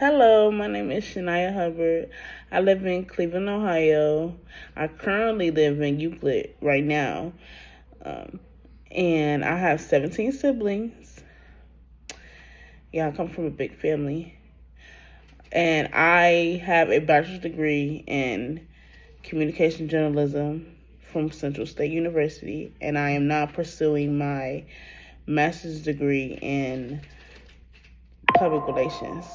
Hello, my name is Shania Hubbard. I live in Cleveland, Ohio. I currently live in Euclid right now. Um, and I have 17 siblings. Yeah, I come from a big family. And I have a bachelor's degree in communication journalism from Central State University. And I am now pursuing my master's degree in public relations.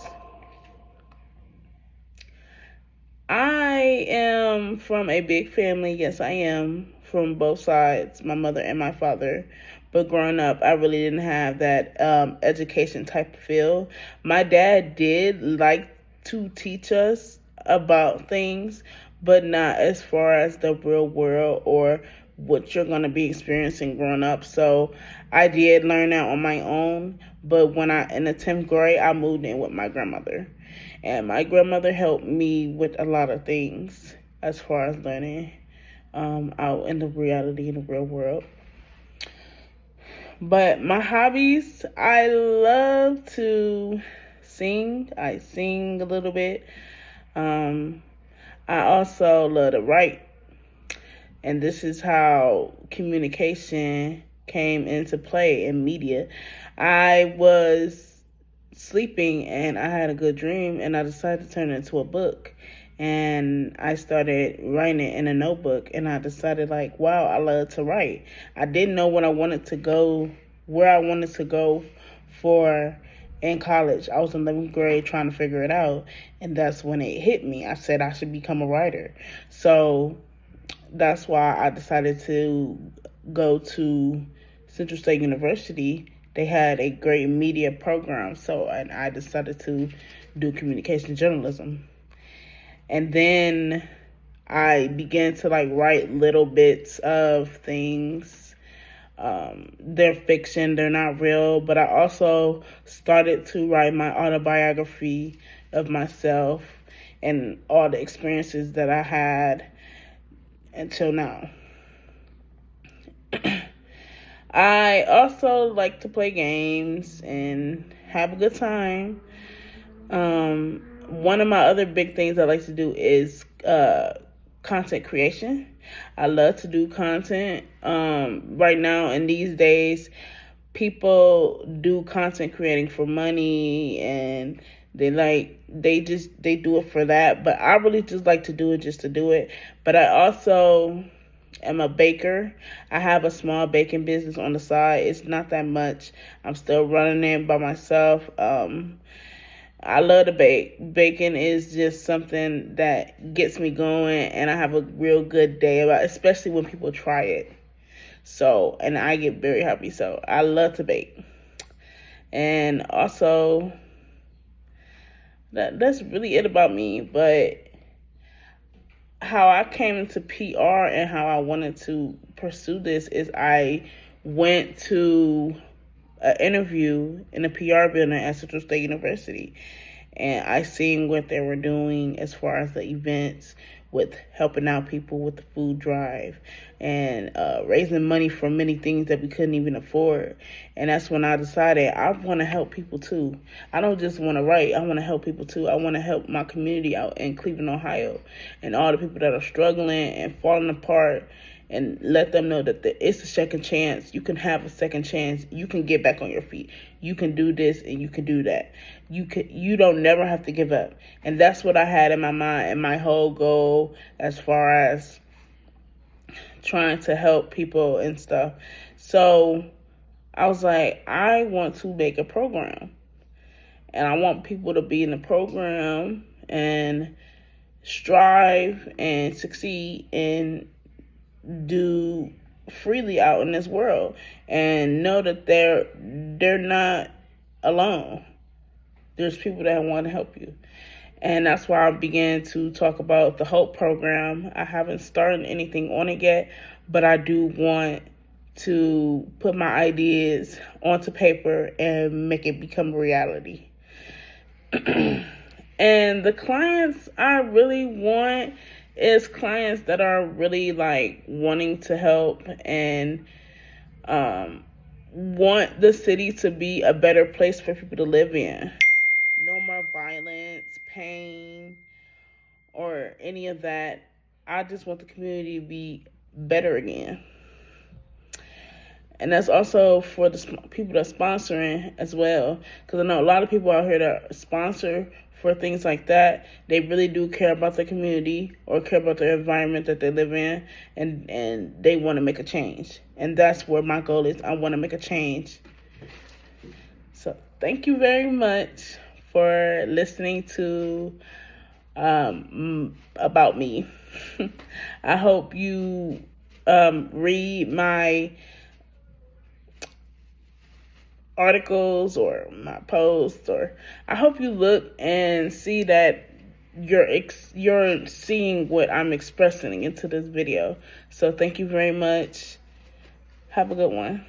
I am from a big family. Yes, I am from both sides, my mother and my father. But growing up, I really didn't have that education type of feel. My dad did like to teach us about things, but not as far as the real world or what you're going to be experiencing growing up. So I did learn that on my own. But in the 10th grade, I moved in with my grandmother. And my grandmother helped me with a lot of things as far as learning out in the reality in the real world. But my hobbies, I love to sing. I sing a little bit. I also love to write. And this is how communication came into play in media. I was sleeping and I had a good dream and I decided to turn it into a book. And I started writing it in a notebook and I decided wow, I love to write. I didn't know where I wanted to go for in college. I was in 11th grade trying to figure it out. And that's when it hit me. I said I should become a writer. So that's why I decided to go to Central State University. They had a great media program, and I decided to do communication journalism. And then I began to write little bits of things. They're fiction, they're not real, but I also started to write my autobiography of myself and all the experiences that I had until now. I also like to play games and have a good time. One of my other big things I like to do is content creation. I love to do content. Right now, in these days, people do content creating for money and they do it for that. But I really just like to do it just to do it. But I also am a baker. I have a small baking business on the side. It's not that much. I'm still running it by myself. I love to bake. Baking is just something that gets me going, and I have a real good day about it, especially when people try it. So, and I get very happy. So, I love to bake. And also, that's really it about me. But how I came into PR and how I wanted to pursue this is I went to an interview in a PR building at Central State University. And I seen what they were doing as far as the events with helping out people with the food drive and raising money for many things that we couldn't even afford. And that's when I decided I want to help people too. I don't just want to write. I want to help people too. I want to help my community out in Cleveland, Ohio, and all the people that are struggling and falling apart, and let them know that it's a second chance. You can have a second chance. You can get back on your feet. You can do this and you can do that. You don't never have to give up. And that's what I had in my mind and my whole goal as far as trying to help people and stuff. So I was like, I want to make a program. And I want people to be in the program and strive and succeed and do freely out in this world and know that they're not alone. There's people that want to help you. And that's why I began to talk about the Hope program. I haven't started anything on it yet, but I do want to put my ideas onto paper and make it become reality. And the clients I really want is clients that are really wanting to help and want the city to be a better place for people to live in. No more violence, pain, or any of that. I just want the community to be better again. And that's also for the people that's sponsoring as well. Because I know a lot of people out here that sponsor for things like that. They really do care about the community or care about the environment that they live in. And they want to make a change. And that's where my goal is. I want to make a change. So thank you very much for listening to about me. I hope you read my articles or my posts, or I hope you look and see that you're seeing what I'm expressing into this video. So thank you very much. Have a good one.